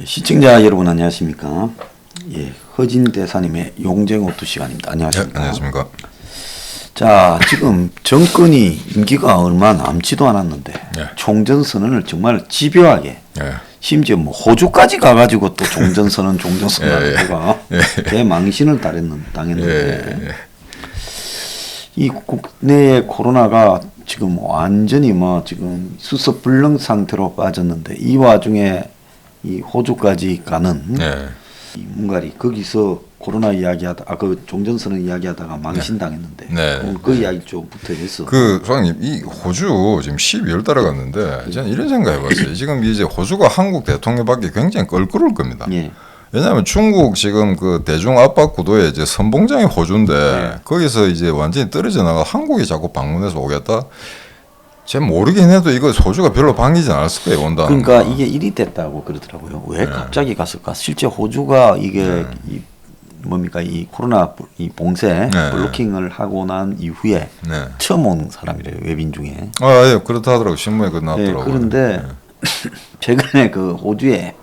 시청자 여러분 안녕하십니까? 예, 허진 대사님의 용쟁오투 시간입니다. 안녕하십니까? 네, 안녕하십니까? 자, 지금 정권이 임기가 얼마 남지도 않았는데 네. 총선 선언을 정말 집요하게 네. 심지어 뭐 호주까지 가가지고 또 종전 선언 하다가 대망신을 당했는데 이 국내의 코로나가 지금 완전히 뭐 지금 수습불능 상태로 빠졌는데 이 와중에 이 호주까지 가는 이 문갈이 거기서 코로나 이야기하다 그 종전선언 이야기하다가 망신당했는데 오늘 그 이야기 좀부터 해서 소장님 이 호주 지금 12월 달에 갔는데 저는 이런 생각해봤어요. 지금 이제 호주가 한국 대통령 받기 굉장히 껄끄러울 겁니다. 예. 왜냐하면 중국 지금 그 대중 압박 구도에 이제 선봉장이 호주인데 거기서 이제 완전히 떨어져 나가 한국이 자꾸 방문해서 오겠다. 제가 모르긴 해도 이거 호주가 별로 반기지 않았을 거예요. 온다는 그러니까 이게 일이 됐다고 그러더라고요. 왜 갑자기 갔을까? 실제 호주가 이게 이 뭡니까 이 코로나 이 봉쇄 블로킹을 하고 난 이후에 처음 온 사람이래요. 외빈 중에. 예, 그렇다 하더라고. 신문에 그 나왔더라고요. 그런데 최근에 그 호주에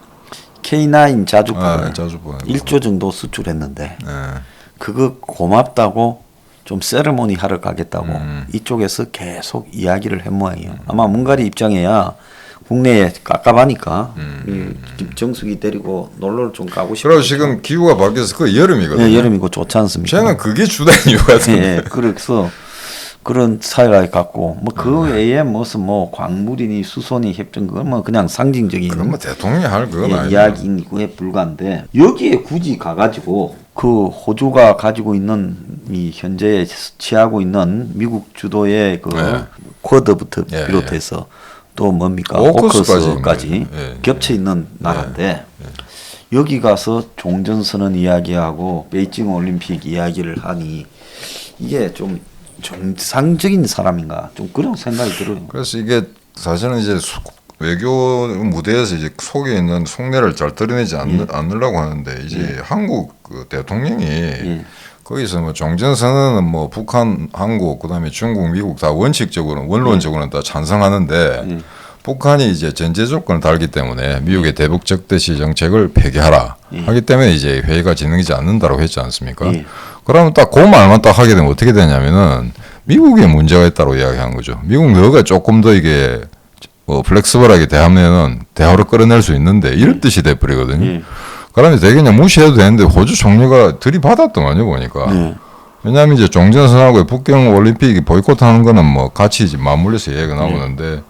K9 자주포를 1조 정도 수출했는데 그거 고맙다고 좀 세레모니 하러 가겠다고 이쪽에서 계속 이야기를 한 모양이에요. 아마 문갈이 입장에야 국내에 깝깝하니까 정수기 데리고 놀러를 좀 가고 싶어요. 그리고 지금 기후가 바뀌어서 그 여름이거든요. 네, 여름이고 좋지 않습니까? 저는 그게 주된 이유 같은데. 네, 그래서 그런 사회가 갖고 뭐 그 외에 무슨 뭐 광물이니 수소니 협정 그건 뭐 그냥 상징적인 그건 뭐 대통령이 할 그건 아니에요. 이야기에 불과한데 여기에 굳이 가가지고 그 호주가 가지고 있는 이 현재 취하고 있는 미국 주도의 그 쿼드부터 비롯해서 또 뭡니까 오커스까지 겹쳐 있는 나라인데 여기 가서 종전선언 이야기하고 베이징 올림픽 이야기를 하니 이게 좀 정상적인 사람인가 좀 그런 생각이 들어요. 그래서 이게 사실은 이제 외교 무대에서 이제 속에 있는 속내를 잘 드러내지 않으려고 하는데 이제 한국 그 대통령이 거기서 뭐 종전선언은 뭐 북한, 한국, 그다음에 중국, 미국 다 원칙적으로 원론적으로는 다 찬성하는데 북한이 이제 전제 조건을 달기 때문에 미국의 대북 적대시 정책을 폐기하라 하기 때문에 이제 회의가 진행되지 않는다고 했지 않습니까? 그러면 딱 그 말만 딱 하게 되면 어떻게 되냐면은 미국에 문제가 있다고 이야기한 거죠. 미국 너가 조금 더 이게 플렉스블하게 대하면은 대화를 끌어낼 수 있는데 이런 뜻이 돼버리거든요. 그러면 되게 그냥 무시해도 되는데 호주 총리가 들이받았더만요 보니까. 왜냐하면 이제 종전선언하고 북경 올림픽이 보이콧하는 거는 뭐 같이 이제 맞물려서 얘기가 나오는데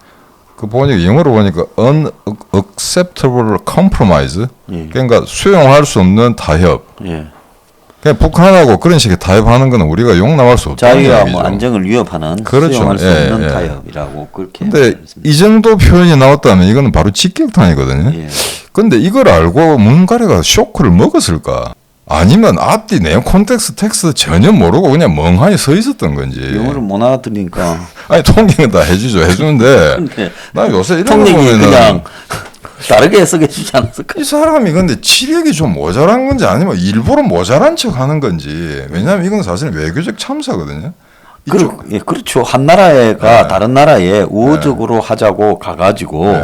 그 보니까 영어로 보니까 unacceptable compromise 그러니까 수용할 수 없는 타협. 그냥 북한하고 그런 식의 타협하는 거는 우리가 용납할 수 없다는 자유와 얘기죠. 뭐 안정을 위협하는 그렇죠. 수용할 수 없는 타협이라고 그렇게. 근데 이 정도 표현이 나왔다면 이거는 바로 직격탄이거든요. 근데 이걸 알고 문가래가 쇼크를 먹었을까? 아니면 앞뒤 내용 텍스트 전혀 모르고 그냥 멍하니 서 있었던 건지. 영어를 못 알아들으니까. 아니 통계는 다 해주는데 나 요새 이런 거 보면은 그냥 다르게 해석해 주지 않았을까? 이 사람이 근데 치력이 좀 모자란 건지 아니면 일부러 모자란 척 하는 건지. 왜냐하면 이건 사실 외교적 참사거든요. 그렇죠. 한 나라가 다른 나라에 우호적으로 하자고 가가지고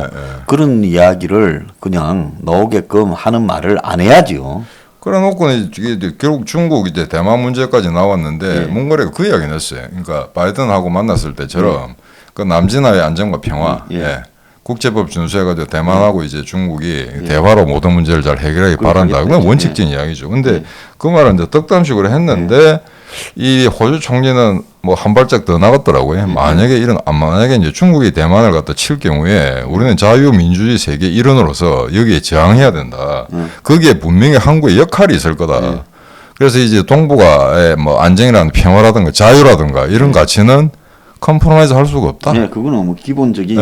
그런 이야기를 그냥 나오게끔 하는 말을 안 해야지요. 그래놓고 이게 결국 중국 이제 대만 문제까지 나왔는데 몽골이가 그 이야기는 했어요. 그러니까 바이든하고 만났을 때처럼 그 남진아의 안정과 평화, 국제법 준수해가지고 대만하고 이제 중국이 대화로 모든 문제를 잘 해결하기 바란다. 그건 원칙적인 이야기죠. 근데 그 말은 이제 덕담식으로 했는데 이 호주 총리는 뭐 한 발짝 더 나갔더라고요. 만약에 이제 중국이 대만을 갖다 칠 경우에 우리는 자유민주주의 세계 일원으로서 여기에 저항해야 된다. 거기에 분명히 한국의 역할이 있을 거다. 그래서 이제 동북아의 뭐 안정이라든가 평화라든가 자유라든가 이런 가치는 컴프로마이즈 할 수가 없다. 네, 그거는 뭐 기본적인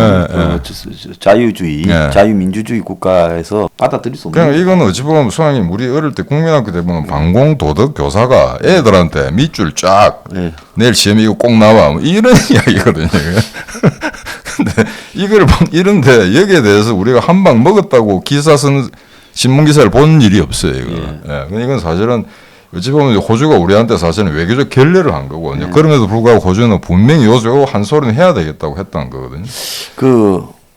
자유주의, 자유민주주의 국가에서 받아들일 수 없는. 그냥 이거는 어찌 보면 수학님 우리 어릴 때 국민학교 때 보면 방공 도덕 교사가 애들한테 밑줄 쫙 내일 시험에 이거 꼭 나와 뭐 이런 이야기거든요. 근데 이걸 이런데 여기에 대해서 우리가 한 방 먹었다고 기사 쓴 신문 기사를 본 일이 없어요. 이거. 이건 사실은. 어찌 보면 호주가 우리한테 사실은 외교적 결례를 한 거고 그럼에도 불구하고 호주는 분명히 요즘 한 소리는 해야 되겠다고 했다는 거거든요.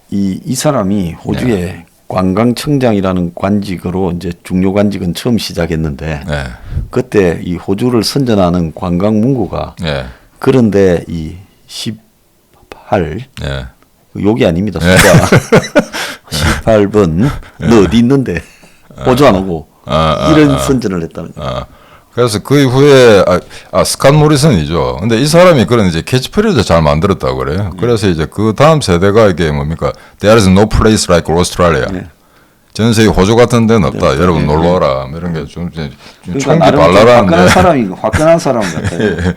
이 사람이 호주에 관광청장이라는 관직으로 이제 중요 관직은 처음 시작했는데 네. 그때 이 호주를 선전하는 관광 문구가 네. 그런데 이 18 네. 욕이 아닙니다. 숫자 18번 너 어디 있는데 호주 안 오고 이런 선전을 했다는 거예요. 그래서 그 이후에 스캇 모리슨이죠. 근데 이 사람이 그런 이제 캐치프레이즈 잘 만들었다고 그래요. 그래서 이제 그 다음 세대가 이게 뭡니까? There is no place like Australia. 네. 전 세계 호주 같은 데는 없다. 네. 여러분 네. 놀러 와라. 뭐 이런 게 좀 그러니까 총기 나름 좀 발랄한. 화끈한 사람 같아요.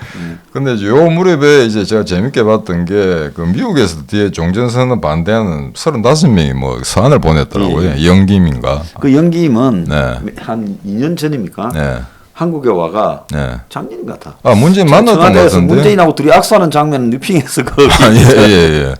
근데 이제 요 무렵에 이제 제가 재밌게 봤던 게 그 미국에서 뒤에 종전선언 반대하는 35명이 뭐 서한을 보냈더라고요. 영김인가. 그 연기임은 네. 한 2년 전입니까? 네. 한국에 와가 네. 작년 같아. 문재인 만났던 것 청와대에서 같은데. 문재인하고 둘이 악수하는 장면을 뉴핑에서 그 예.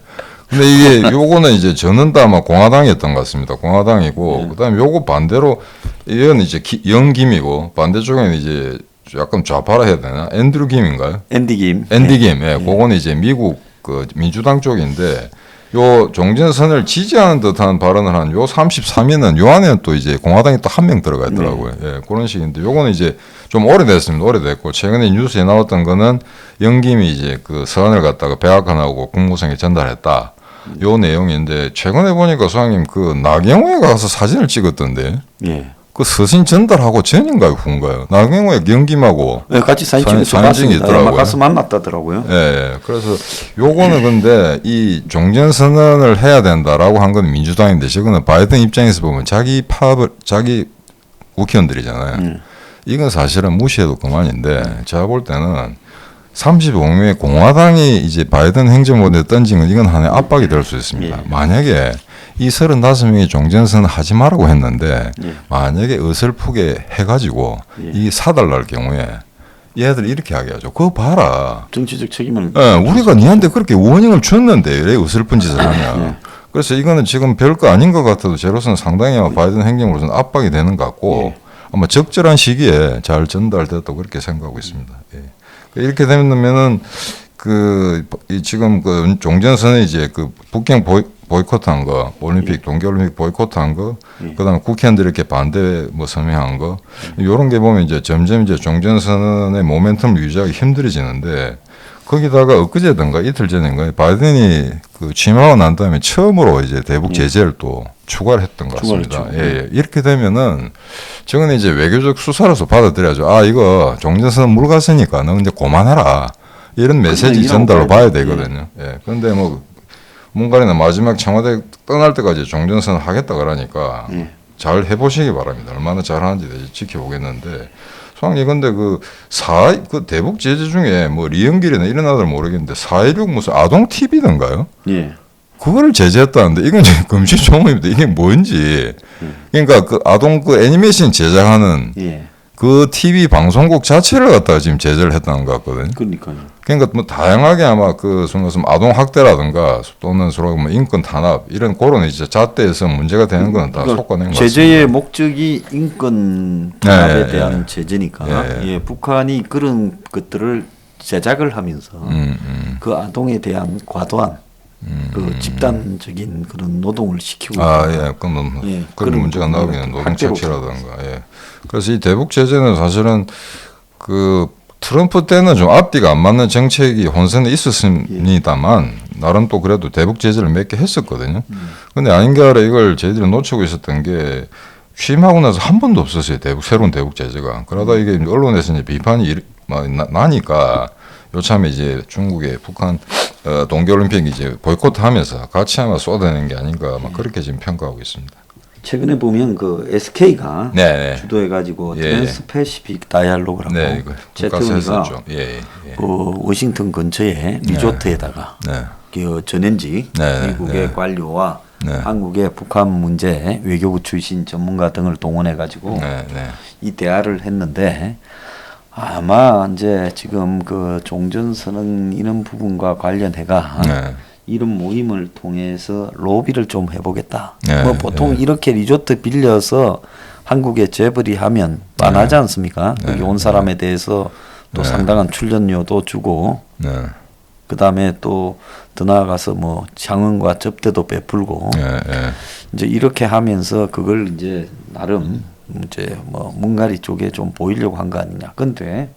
근데 이게 요거는 이제 저는 다 아마 공화당이었던 것 같습니다. 공화당이고 그다음에 요거 반대로 이건 이제 영김이고 반대쪽에는 이제 약간 좌파라 해야 되나? 앤드류 김인가요? 앤디 김. 앤디 김. 예. 그거는 이제 미국 그 민주당 쪽인데 요 종전선을 지지하는 듯한 발언을 한 요 33위는 요 안에는 또 이제 공화당이 또 한 명 들어가 있더라고요. 예, 그런 식인데 요거는 이제 좀 오래됐습니다. 오래됐고 최근에 뉴스에 나왔던 거는 영김이 이제 그 서한을 갖다가 백악관하고 국무성에 전달했다. 요 내용인데 최근에 보니까 소장님 그 나경원에 가서 사진을 찍었던데 예. 그 서신 전달하고 전인가요, 후인가요? 나경원에 영김하고 네, 같이 사진 찍어서 사진 봤습니다. 있더라고요. 아마 가서 만났다더라고요. 예. 그래서 요거는 근데 이 종전 선언을 해야 된다라고 한 건 민주당인데 저거는 바이든 입장에서 보면 자기 국회의원들이잖아요. 이건 사실은 무시해도 그만인데 제가 볼 때는 35명의 공화당이 이제 바이든 행정부에 던진 건 이건 하나의 압박이 될 수 있습니다. 만약에 이 35명이 종전선언 하지 말라고 했는데 만약에 어설프게 해가지고 이 사달날 경우에 얘들 이렇게 하게 하죠. 그거 봐라. 정치적 책임을. 우리가 니한테 그렇게 워닝을 줬는데 왜 어설픈 짓을 하냐. 그래서 이거는 지금 별거 아닌 것 같아도 제로서는 상당히 아마 바이든 행정부로서는 압박이 되는 것 같고 아마 적절한 시기에 잘 전달됐다고 그렇게 생각하고 있습니다. 예. 이렇게 되면은 지금 그 종전선언 이제 그 북경 보이콧한 거, 올림픽 동계올림픽 보이콧한 거, 그다음에 국회의원들이 이렇게 반대 뭐 서명한 거, 이런 게 보면 이제 점점 이제 종전선언의 모멘텀을 유지하기 힘들어지는데 거기다가 엊그제든가 이틀 전인가 바이든이 그 취임하고 난 다음에 처음으로 이제 대북 제재를 또 추가를 했던 것 같습니다. 예. 이렇게 되면은 저건 이제 외교적 수사로서 받아들여야죠. 이거 종전선언 물 갔으니까 너 이제 그만해라. 이런 메시지 전달로 봐야 되거든요. 예. 그런데 뭐 문가리는 마지막 청와대 떠날 때까지 종전선언 하겠다 그러니까 잘 해보시기 바랍니다. 얼마나 잘하는지 지켜보겠는데. 소장님, 근데 그 대북 제재 중에 뭐 리영길이나 이런 아들 모르겠는데 4.16 무슨 아동 TV던가요? 예. 그거를 제재했다는데 이건 지금 금시초문입니다. 이게 뭔지. 그러니까 그 아동 그 애니메이션 제작하는 그 TV 방송국 자체를 갖다가 지금 제재를 했다는 것 같거든요. 그러니까요. 그러니까 뭐 다양하게 아마 그 무슨 아동 학대라든가 또는 서로 뭐 인권 탄압 이런 그런 이제 잣대에서 문제가 되는 건 다 속아낸 것 같습니다. 제재의 목적이 인권 탄압에 대한 제재니까 북한이 그런 것들을 제작을 하면서 그 아동에 대한 과도한 그 집단적인 그런 노동을 시키고 그건 그런 문제가 나오기는 노동 착취라든가 그래서 이 대북 제재는 사실은 그 트럼프 때는 좀 앞뒤가 안 맞는 정책이 혼선에 있었습니다만 나름 또 그래도 대북 제재를 몇 개 했었거든요. 근데 아닌가 하라 이걸 저희들이 놓치고 있었던 게 취임하고 나서 한 번도 없었어요. 새로운 대북 제재가. 그러다 이게 언론에서 이제 비판이 나니까 요참에 이제 중국의 북한 동계올림픽 이제 보이콧하면서 같이 아마 쏟아내는 게 아닌가 막 그렇게 지금 평가하고 있습니다. 최근에 보면 그 SK가 주도해가지고 트랜스패시픽 다이알로그라고 최태훈이가 그 워싱턴 근처에 리조트에다가 그 전현직 미국의 관료와 한국의 북한 문제 외교부 출신 전문가 등을 동원해가지고 이 대화를 했는데 아마 이제 지금 그 종전선언 이런 부분과 관련해가 이런 모임을 통해서 로비를 좀 해보겠다. 뭐 보통 이렇게 리조트 빌려서 한국에 재벌이 하면 빤하지 않습니까? 여기 온 사람에 대해서 또 상당한 출연료도 주고 그 다음에 또 더 나아가서 뭐 장흥과 접대도 베풀고 이제 이렇게 하면서 그걸 이제 나름 이제 뭐 문가리 쪽에 좀 보이려고 한 거 아니냐. 근데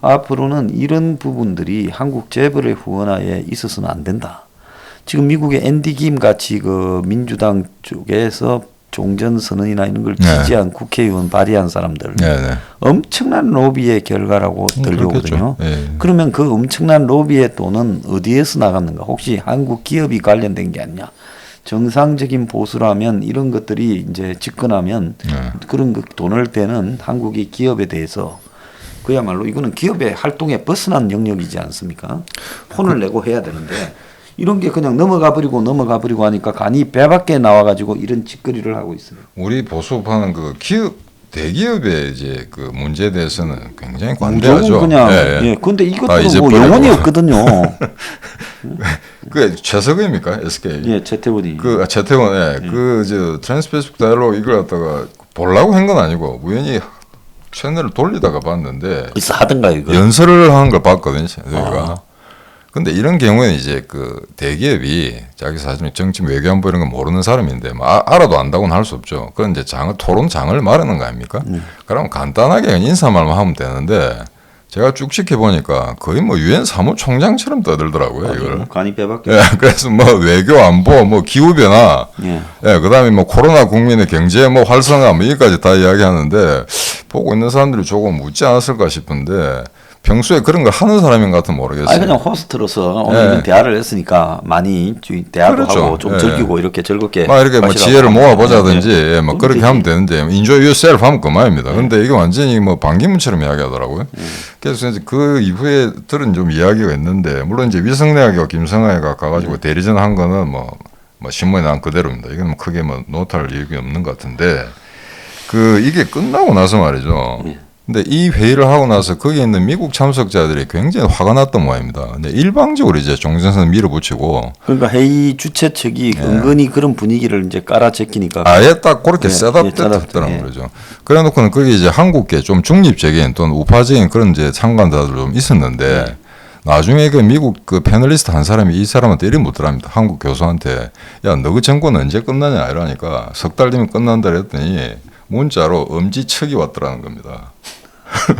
앞으로는 이런 부분들이 한국 재벌의 후원하에 있어서는 안 된다. 지금 미국의 앤디 김 같이 그 민주당 쪽에서 종전선언이나 이런 걸 지지한 국회의원 발의한 사람들 엄청난 로비의 결과라고 들려오거든요. 그러면 그 엄청난 로비의 돈은 어디에서 나갔는가? 혹시 한국 기업이 관련된 게 아니냐? 정상적인 보수라면 이런 것들이 이제 집권하면 그런 돈을 대는 한국의 기업에 대해서 그야말로 이거는 기업의 활동에 벗어난 영역이지 않습니까? 혼을 내고 해야 되는데 이런 게 그냥 넘어가 버리고 하니까 간이 배 밖에 나와가지고 이런 짓거리를 하고 있어요. 우리 보수파는 그 기업 대기업의 이제 그 문제에 대해서는 굉장히 관대하죠. 그냥 근데 이것도 뭐 영혼이 없거든요. 그 최석입니까 SK? 예, 최태원이. 그 최태원, 그저 트랜스패시픽 다이얼로그 이걸 갖다가 보려고 한 건 아니고 우연히 채널을 돌리다가 봤는데. 그래서 하던가 이거. 연설을 하는 걸 봤거든요, 저희가. 근데 이런 경우에는 이제 그 대기업이 자기 사실 정치 외교안보 이런 거 모르는 사람인데 뭐 알아도 안다고는 할 수 없죠. 그건 이제 토론장을 마련한 거 아닙니까? 그럼 간단하게 인사말만 하면 되는데 제가 쭉 지켜보니까 거의 뭐 유엔 사무총장처럼 떠들더라고요. 이걸. 간이 빼밖에. 그래서 뭐 외교안보, 뭐 기후변화, 그다음에 뭐 코로나 국민의 경제 뭐 활성화 뭐 여기까지 다 이야기하는데 보고 있는 사람들이 조금 묻지 않았을까 싶은데. 평소에 그런 걸 하는 사람인 것 같으면 모르겠어요. 아니 그냥 호스트로서 오늘 대화를 했으니까 많이 대화도 하고 좀 즐기고 이렇게 즐겁게 막 이렇게 뭐 지혜를 모아보자든지 뭐 그렇게 하면 되는데 enjoy yourself 하면 그만입니다. 근데 이게 완전히 뭐 반기문처럼 이야기하더라고요. 그래서 이제 그 이후에 들은 좀 이야기가 있는데 물론 이제 위성내학과 김성아이가 가가지고 대리전 한 거는 뭐 신문에 나온 그대로입니다. 이건 뭐 크게 뭐 노트할 이유가 없는 것 같은데 그 이게 끝나고 나서 말이죠. 근데 이 회의를 하고 나서 거기에 있는 미국 참석자들이 굉장히 화가 났던 모양입니다. 근데 일방적으로 이제 종전선언 밀어붙이고. 그러니까 회의 주최 측이 은근히 그런 분위기를 이제 깔아제끼니까. 아예 딱 그렇게 셋업됐더라는 거죠. 그래 놓고는 거기 이제 한국계 좀 중립적인 또는 우파적인 그런 이제 참관자들 좀 있었는데 나중에 그 미국 그 패널리스트 한 사람이 이 사람한테 이래 묻더랍니다. 한국 교수한테. 야, 너 그 정권 언제 끝나냐 이러니까 석 달 뒤면 끝난다 그랬더니 문자로 엄지척이 왔더라는 겁니다.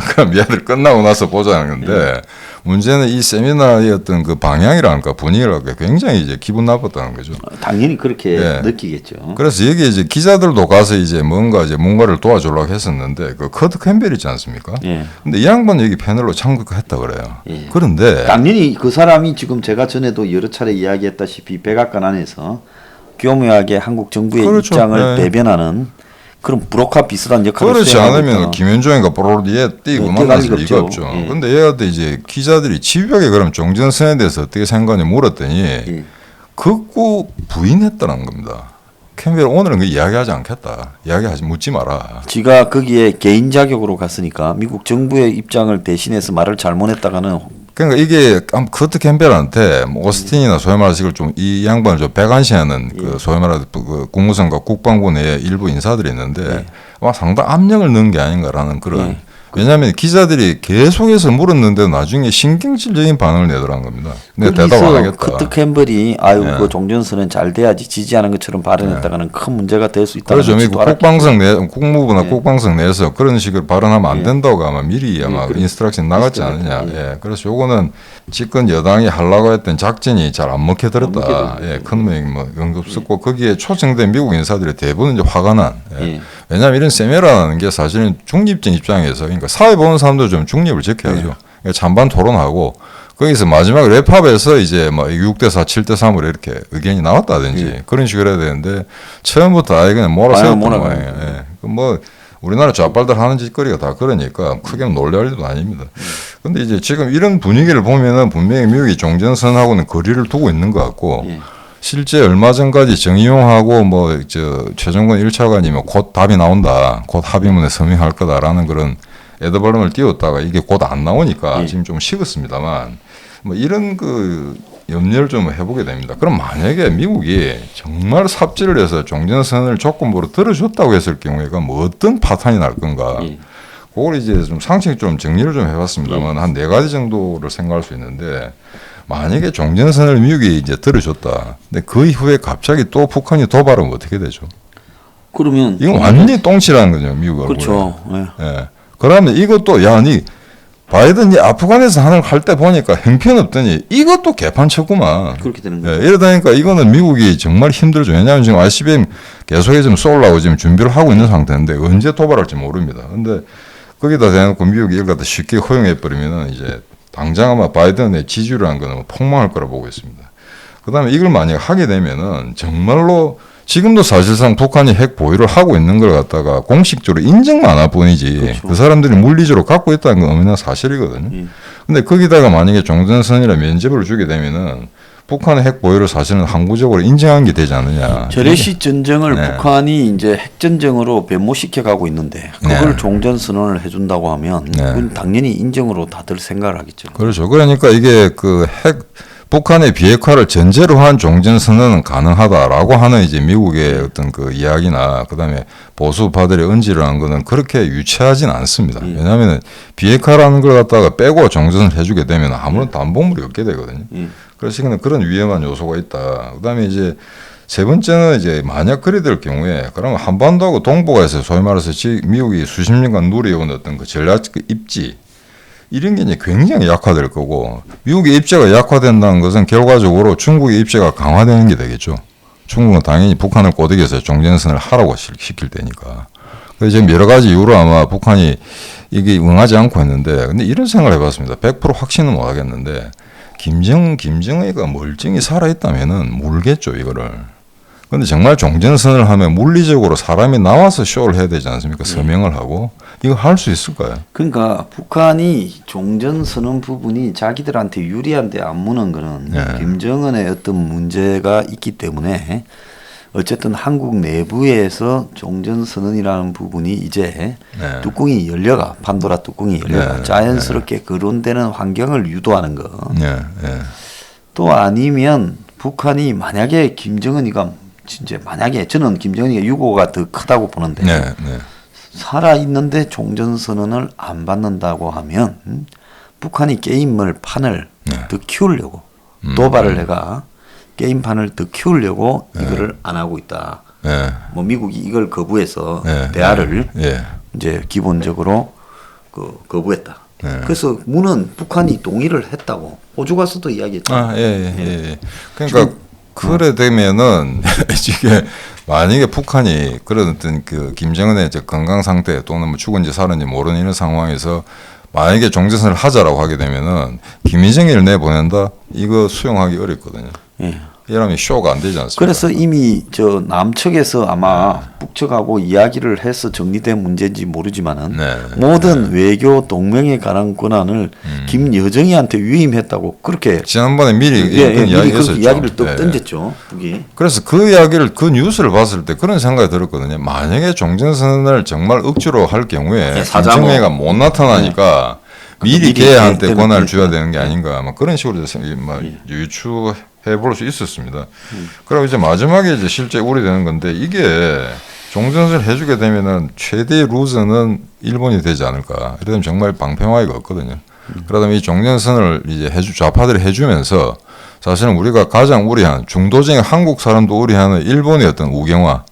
그럼 얘들 끝나고 나서 보자는 건데 문제는 이 세미나의 어떤 그 방향이랄까 분위기랄까 굉장히 이제 기분 나빴다는 거죠. 당연히 그렇게 느끼겠죠. 그래서 여기 이제 기자들도 가서 이제 뭔가를 도와주려고 했었는데 그 커트 캠벨 있지 않습니까? 근데 이 양반 여기 패널로 참석했다 그래요. 그런데 당연히 그 사람이 지금 제가 전에도 여러 차례 이야기했다시피 백악관 안에서 교묘하게 한국 정부의 입장을 대변하는 그럼 브로커 비슷한 역할을 그렇지 않으면 김현종이가 보로디에 뛰고 만날 리가 없죠. 그런데 얘한테 이제 기자들이 집요하게 그럼 종전선언에 대해서 어떻게 생각하냐 물었더니 극구 부인했다는 겁니다. 캠벨 오늘은 그 이야기하지 않겠다. 묻지 마라. 지가 거기에 개인 자격으로 갔으니까 미국 정부의 입장을 대신해서 말을 잘못했다가는 그러니까 이게 커트 캠벨한테 뭐 오스틴이나 소위 말해서 좀 이 양반을 좀 배관시하는 그 소위 말해서 그 국무성과 국방부 내에 일부 인사들이 있는데 막 상당 압력을 넣은 게 아닌가라는 그런 왜냐하면 기자들이 계속해서 물었는데 나중에 신경질적인 반응을 내더라는 겁니다. 내가 대답 안 하겠다. 커트 캠벨이 그 종전선언 잘 돼야지 지지하는 것처럼 발언했다가는 큰 문제가 될 수 있다는 그렇죠. 미국 국무부나 국방성 내에서 그런 식으로 발언하면 안 된다고 아마 미리 아마 인스트럭션 나갔지 않느냐. 그래서 요거는 집권 여당이 하려고 했던 작전이 잘 안 먹혀 들었다. 큰 뭐 응급스럽고 거기에 초청된 미국 인사들이 대부분 이제 화가 난. 왜냐하면 이런 세미나라는 게 사실은 중립적인 입장에서 그러니까 사회 보는 사람도 좀 중립을 지켜야죠. 그러니까 찬반 토론하고 거기서 마지막 랩합에서 이제 뭐 6대4, 7대3으로 이렇게 의견이 나왔다든지 그런 식으로 해야 되는데 처음부터 아예 그냥 몰아세웠던 거예요. 뭐 우리나라 좌빨들 하는 짓거리가 다 그러니까 크게 놀랄 일도 아닙니다. 근데 이제 지금 이런 분위기를 보면은 분명히 미국이 종전선언하고는 거리를 두고 있는 것 같고 실제 얼마 전까지 정의용하고 뭐 최종건 1차관이면 곧 답이 나온다. 곧 합의문에 서명할 거다라는 그런 애드발음을 띄웠다가 이게 곧 안 나오니까 지금 좀 식었습니다만 뭐 이런 그 염려를 좀 해보게 됩니다. 그럼 만약에 미국이 정말 삽질을 해서 종전선언을 조건부로 들어줬다고 했을 경우에가 뭐 어떤 파탄이 날 건가. 그걸 이제 좀 상식 좀 정리를 좀 해봤습니다만 한 4가지 정도를 생각할 수 있는데 만약에 종전선을 미국이 이제 들어줬다. 근데 그 이후에 갑자기 또 북한이 도발하면 어떻게 되죠? 그러면 이건 완전히 똥치라는 거죠, 미국하고. 그렇죠. 네. 예. 그러면 이것도 야, 니 바이든이 아프가니스 할 때 보니까 형편없더니 이것도 개판쳤구만. 그렇게 되는 거죠. 예, 이러다 보니까 이거는 미국이 정말 힘들죠. 왜냐하면 지금 ICBM 계속해서 지금 쏠라고 지금 준비를 하고 있는 상태인데 언제 도발할지 모릅니다. 근데 거기다 대놓고 미국이 이걸 갖다 쉽게 허용해버리면은 이제 당장 아마 바이든의 지지율이라는 거는 폭망할 거라 보고 있습니다. 그 다음에 이걸 만약 하게 되면은 정말로 지금도 사실상 북한이 핵 보유를 하고 있는 걸 갖다가 공식적으로 인정만 안 할 뿐이지 그렇죠. 그 사람들이 물리적으로 갖고 있다는 건 엄연한 사실이거든요. 근데 거기다가 만약에 종전선이나 면제부를 주게 되면은 북한의 핵 보유를 사실은 항구적으로 인정한 게 되지 않느냐. 저래시 전쟁을 네. 북한이 이제 핵 전쟁으로 변모시켜 가고 있는데 그걸 네. 종전 선언을 해준다고 하면 네. 그건 당연히 인정으로 다들 생각을 하겠죠. 그렇죠. 그러니까 이게 그 북한의 비핵화를 전제로 한 종전선언은 가능하다라고 하는 이제 미국의 어떤 그 이야기나 그다음에 보수파들의 언지를 한 거는 그렇게 유치하진 않습니다. 왜냐하면 비핵화라는 걸 갖다가 빼고 종전을 해주게 되면 아무런 담보물이 없게 되거든요. 그래서 그런 위험한 요소가 있다. 그다음에 이제 세 번째는 이제 만약 그리 될 경우에 그러면 한반도하고 동북아에서 소위 말해서 미국이 수십 년간 누려온 어떤 그 전략적 입지 이런 게 이제 굉장히 약화될 거고 미국의 입지가 약화된다는 것은 결과적으로 중국의 입지가 강화되는 게 되겠죠. 중국은 당연히 북한을 꼬드겨서 종전선을 하라고 시킬 테니까. 그래서 지금 여러 가지 이유로 아마 북한이 이게 응하지 않고 있는데 근데 이런 생각을 해봤습니다. 100% 확신은 못 하겠는데 김정의가 멀쩡히 살아있다면은 물겠죠 이거를. 근데 정말 종전선을 하면 물리적으로 사람이 나와서 쇼를 해야 되지 않습니까? 서명을 하고 이거 할 수 있을까요? 그러니까 북한이 종전선언 부분이 자기들한테 유리한데 안 무는 거는 네. 김정은의 어떤 문제가 있기 때문에 어쨌든 한국 내부에서 종전선언이라는 부분이 이제 네. 뚜껑이 열려가 판도라 뚜껑이 열려가 네. 자연스럽게 거론되는 환경을 유도하는 거. 네, 네. 또 아니면 북한이 만약에 김정은이가 진짜 만약에 저는 김정은이가 유고가 더 크다고 보는데 네, 네. 살아 있는데 종전선언을 안 받는다고 하면 북한이 게임을 판을 더 키우려고 도발을 해가 게임판을 더 키우려고 이거를 안 하고 있다. 네. 뭐 미국이 이걸 거부해서 네. 대화를 네. 이제 기본적으로 거부했다. 네. 그래서 문은 북한이 동의를 했다고 호주 가서도 이야기했죠. 예. 그러니까 그래 되면은 이게 만약에 북한이 그런 어떤 그 김정은의 건강 상태 또는 뭐 죽은지 살았는지 모르는 이런 상황에서 만약에 종전선을 하자라고 하게 되면은 김일성을 내보낸다 이거 수용하기 어렵거든요. 예. 이러면 쇼가 안 되지 않습니까? 그래서 이미 저 남측에서 아마 북측하고 이야기를 해서 정리된 문제인지 모르지만은 네. 모든 외교 동맹에 관한 권한을 김여정이한테 위임했다고 그렇게 지난번에 미리 미리 이야기했었죠. 그 이야기를 또 네. 던졌죠. 북이. 그래서 그 이야기를 그 뉴스를 봤을 때 그런 생각이 들었거든요. 만약에 종전선언을 정말 억지로 할 경우에 네, 사자모. 김정혜가 못 나타나니까 미리 미리 걔한테 때문에 권한을 줘야 그랬구나. 되는 게 아닌가. 막 그런 식으로 유추해 볼 수 있었습니다. 그리고 이제 마지막에 이제 실제 우려되는 건데 이게 종전선을 해주게 되면은 최대의 루저는 일본이 되지 않을까. 이러면 정말 방패막이가 없거든요. 그러다 이 종전선을 이제 좌파들이 해주면서 사실은 우리가 가장 우려한 중도적인 한국 사람도 우려하는 일본의 어떤 우경화,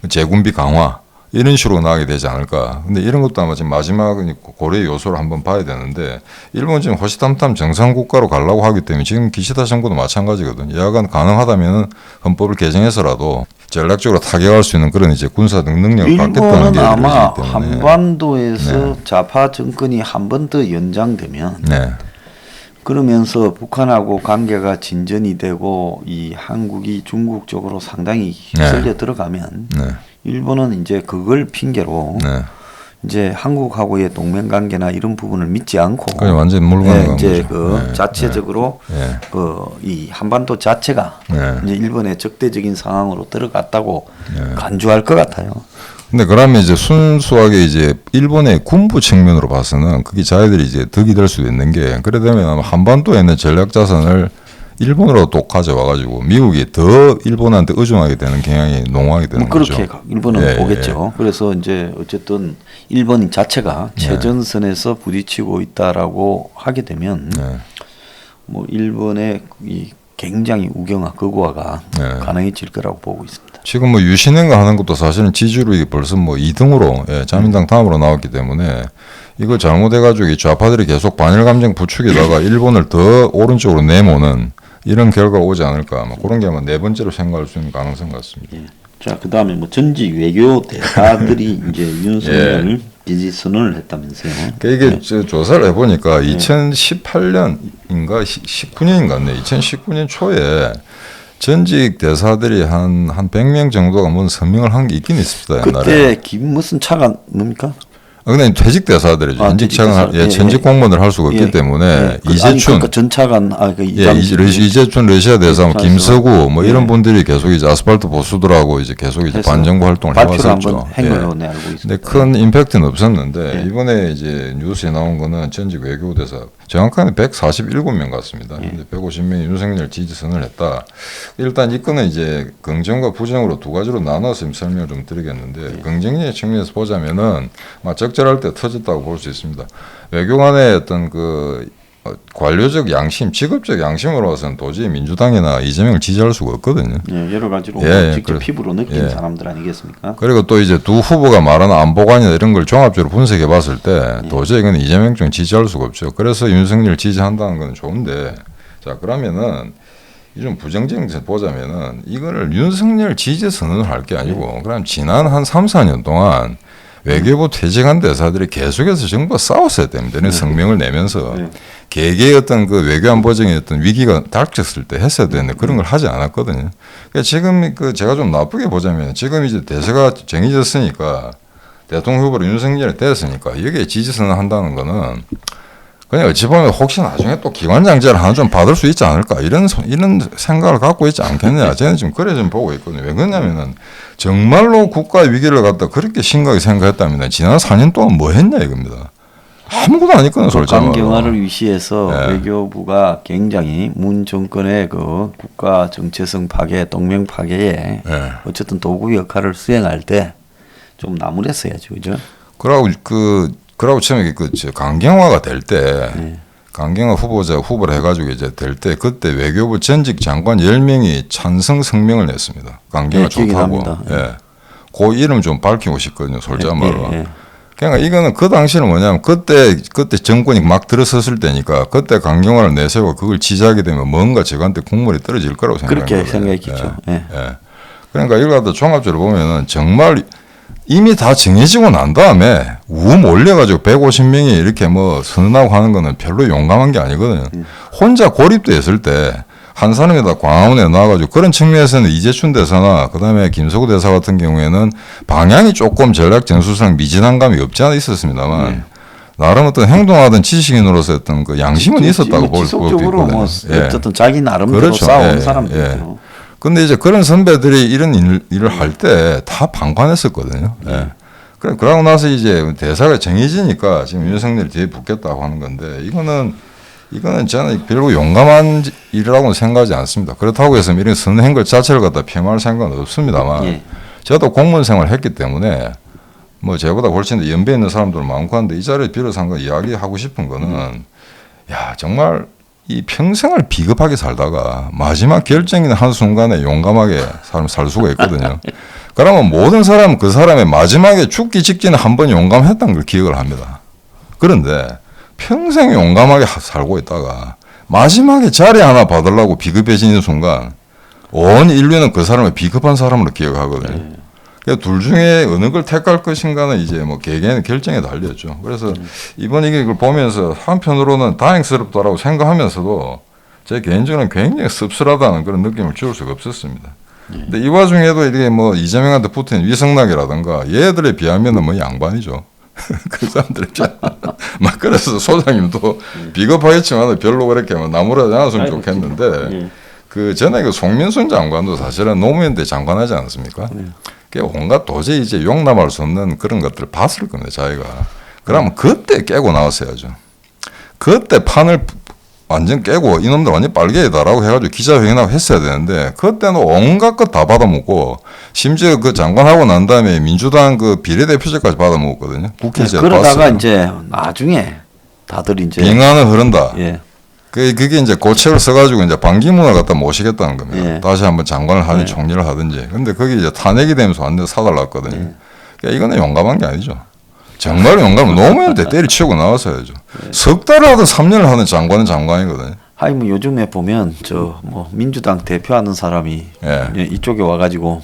재군비 강화 이런 식으로 나가게 되지 않을까. 근데 이런 것도 아마 지금 마지막 고려 요소를 한번 봐야 되는데 일본 지금 호시탐탐 정상국가로 가려고 하기 때문에 지금 기시다 정부도 마찬가지거든요. 여하간 가능하다면 헌법을 개정해서라도 전략적으로 타격할 수 있는 그런 이제 군사적 능력을 갖겠다는 일본은 게 아마 이루어지기 때문에. 한반도에서 좌파 정권이 한 번 더 연장되면 네. 그러면서 북한하고 관계가 진전이 되고 이 한국이 중국 쪽으로 상당히 휩쓸려 들어가면 네. 일본은 이제 그걸 핑계로 네. 이제 한국하고의 동맹 관계나 이런 부분을 믿지 않고 그게 완전 물건이 간 이제 거죠. 그 네. 자체적으로 네. 그 이 한반도 자체가 네. 이제 일본의 적대적인 상황으로 들어갔다고 네. 간주할 것 같아요. 근데 그러면 이제 순수하게 이제 일본의 군부 측면으로 봐서는 그게 자기들이 이제 득이 될 수도 있는 게 그래 되면 아마 한반도에 있는 전략 자산을 일본으로 또 가져와가지고 미국이 더 일본한테 의존하게 되는 경향이 농후하게 되는 거죠. 그렇게 일본은 예, 보겠죠. 그래서 이제 어쨌든 일본 자체가 최전선에서 부딪히고 있다라고 하게 되면 네. 뭐 일본의 이 굉장히 우경화 극화가 가능해질 거라고 보고 있습니다. 지금 뭐 유신행가 하는 것도 사실은 지지율이 벌써 뭐 2등으로 자민당 다음으로 나왔기 때문에 이거 잘못해가지고 이 좌파들이 계속 반일 감정 부추기다가 일본을 더 오른쪽으로 내모는 이런 결과가 오지 않을까. 뭐 그런 게 아마 네 번째로 생각할 수 있는 가능성 같습니다. 예. 자, 그 다음에 뭐 전직 외교 대사들이 이제 윤석열 지지 선언을 했다면서요. 그러니까 이게 조사를 해보니까 2018년인가 19년인가 네 2019년 초에 전직 대사들이 한 100명 정도가 뭔 서명을 한 게 있긴 있습니다. 옛날에. 그때 무슨 차가 뭡니까? 근데 퇴직 대사들이죠. 현직 차관, 전직 공무원을 할 수가 없기 때문에 이재춘, 전차관, 이재춘 러시아 대사, 김서구 뭐 이런 분들이 계속 이제 아스팔트 보수들하고 이제 계속 이제 반정부 활동을 해왔었죠. 근데 큰 임팩트는 없었는데 이번에 이제 뉴스에 나온 거는 전직 외교대사 정확하게 147명 같습니다. 근데 150명이 윤석열 지지선을 했다. 일단 이 건은 이제 긍정과 부정으로 두 가지로 나눠서 설명을 좀 드리겠는데 긍정의 측면에서 보자면은 적절할 때 터졌다고 볼 수 있습니다. 외교관의 어떤 그 관료적 양심, 직업적 양심으로서는 도저히 민주당이나 이재명을 지지할 수가 없거든요. 여러 가지로 직접 피부로 느낀 사람들 아니겠습니까? 그리고 또 이제 두 후보가 말하는 안보관이나 이런 걸 종합적으로 분석해 봤을 때 도저히 이건 이재명 쪽 지지할 수가 없죠. 그래서 윤석열 지지한다는 건 좋은데 자 그러면은 좀 부정적인 데서 보자면은 이거를 윤석열 지지 선언을 할 게 아니고 그럼 지난 한 3, 4년 동안 외교부 퇴직한 대사들이 계속해서 정부와 싸웠어야 됩니다. 이런 성명을 내면서 개개의 어떤 그 외교안보적인 어떤 위기가 닥쳤을 때 했어야 되는데 그런 걸 하지 않았거든요. 그러니까 지금 그 제가 좀 나쁘게 보자면 지금 이제 대세가 정해졌으니까 대통령 후보로 윤석열이 됐으니까 여기에 지지선을 한다는 거는 그냥 어찌 보면 혹시 나중에 또 기관장제를 하나 좀 받을 수 있지 않을까 이런 생각을 갖고 있지 않겠냐 저는 지금 그래 좀 보고 있거든요. 왜 그러냐면은 정말로 국가 위기를 갖다 그렇게 심각하게 생각했다면 지난 4년 동안 뭐 했냐 이겁니다. 아무것도 안 했거든요. 솔직히 국가경화를 위시해서 외교부가 굉장히 문 정권의 그 국가 정체성 파괴, 동맹 파괴에 어쨌든 도구 역할을 수행할 때 좀 나무랬어야죠, 그죠? 그러고 처음에 강경화가 될 때, 강경화 후보를 해가지고 이제 될 때, 그때 외교부 전직 장관 10명이 찬성 성명을 냈습니다. 강경화 좋다고. 그 이름 좀 밝히고 싶거든요, 솔직한 말로. 그러니까 이거는 그 당시는 뭐냐면, 그때 정권이 막 들어섰을 때니까, 그때 강경화를 내세우고 그걸 지지하게 되면 뭔가 저한테 국물이 떨어질 거라고 생각합니다. 그렇게 생각했겠죠. 그러니까 이걸 갖다 종합적으로 보면은 정말 이미 다 정해지고 난 다음에 올려가지고 150명이 이렇게 뭐 선언하고 하는 거는 별로 용감한 게 아니거든요. 혼자 고립돼 있을 때 한 사람이 다 광화문에 나와가지고 그런 측면에서는 이재춘 대사나 그다음에 김서구 대사 같은 경우에는 방향이 조금 전략 전술상 미진한 감이 없지 않아 있었습니다만 나름 어떤 행동하던 지식인으로서 어떤 그 양심은 있었다고 볼 수 있거든요. 지속적으로 뭐 어쨌든 자기 나름대로 싸운 사람들이죠. 근데 이제 그런 선배들이 이런 일을 할 때 다 방관했었거든요. 그러고 나서 이제 대사가 정해지니까 지금 윤석열이 뒤에 붙겠다고 하는 건데 이거는 저는 별로 용감한 일이라고는 생각하지 않습니다. 그렇다고 해서 이런 선행 것 자체를 갖다 폄하할 생각은 없습니다만 저도 공무원 생활을 했기 때문에 뭐 저보다 훨씬 연배 있는 사람들 많고 한데 이 자리에 빌어서 한 거 이야기하고 싶은 거는 야 정말 이 평생을 비겁하게 살다가 마지막 결정인 한순간에 용감하게 살 수가 있거든요. 그러면 모든 사람은 그 사람의 마지막에 죽기 직전에 한 번 용감했다는 걸 기억을 합니다. 그런데 평생 용감하게 살고 있다가 마지막에 자리 하나 받으려고 비겁해지는 순간 온 인류는 그 사람을 비겁한 사람으로 기억하거든요. 그러니까 둘 중에 어느 걸 택할 것인가는 이제 뭐 개개인의 결정에 달렸죠. 그래서 이번 이걸 보면서 한편으로는 다행스럽다라고 생각하면서도 제 개인적으로는 굉장히 씁쓸하다는 그런 느낌을 지울 수가 없었습니다. 근데 이 와중에도 이게 뭐 이재명한테 붙은 위성락이라든가 얘들에 비하면은 뭐 양반이죠. 그 사람들이 막 그래서 소장님도 비겁하겠지만 별로 그렇게 나무라지 않았으면 좋겠는데 그 전에 그 송민순 장관도 사실은 노무현 때 장관하지 않았습니까? 온갖 도저히 이제 용납할 수 없는 그런 것들을 봤을 겁니다, 자기가. 그러면 그때 깨고 나왔어야죠. 그때 판을 완전 깨고 이놈들 완전 빨개다라고 해가지고 기자회견하고 했어야 되는데 그때는 온갖 것 다 받아먹고 심지어 그 장관하고 난 다음에 민주당 그 비례대표제까지 받아먹었거든요. 국회의장 그러다가 이제 나중에 다들 이제 빙하는 흐른다. 그게 이제 고책을 써가지고 이제 반기문을 갖다 모시겠다는 겁니다. 예. 다시 한번 장관을 하든지 총리를 하든지. 근데 그게 이제 탄핵이 되면서 완전 사달났거든요. 그러니까 이거는 용감한 게 아니죠. 정말 용감하면 노무현한테 때리치우고 나왔어야죠. 석 달을 하든 3년을 하든 장관은 장관이거든요. 하이 뭐 요즘에 보면 저 뭐 민주당 대표하는 사람이 이쪽에 와가지고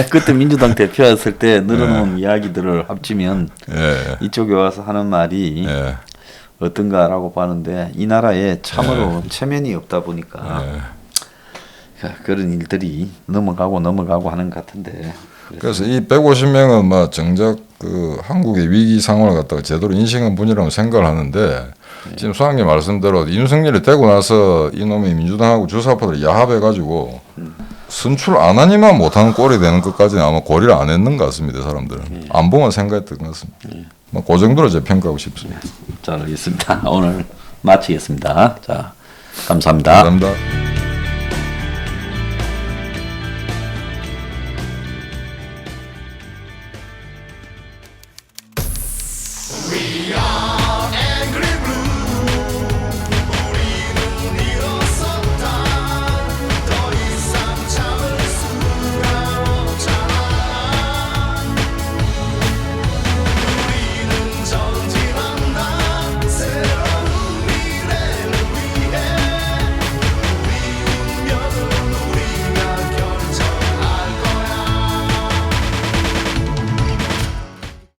그때 민주당 대표였을 때 늘어놓은 이야기들을 합치면 이쪽에 와서 하는 말이 어떤가라고 보는데 이 나라에 참으로 체면이 없다 보니까 그런 일들이 넘어가고 하는 것 같은데. 그래서 이 150명은 막 정작 그 한국의 위기 상황을 갖다가 제대로 인식한 분이라고 생각을 하는데 지금 수학님 말씀대로 윤석열이 되고 나서 이놈이 민주당하고 주사파들 야합해가지고 선출 안 하니만 못하는 꼴이 되는 것까지는 아마 고려를 안 했는 것 같습니다. 사람들은 안 보면 생각했던 것 같습니다. 그 정도로 제 평가하고 싶습니다. 잘 알겠습니다. 오늘 마치겠습니다. 자, 감사합니다. 감사합니다.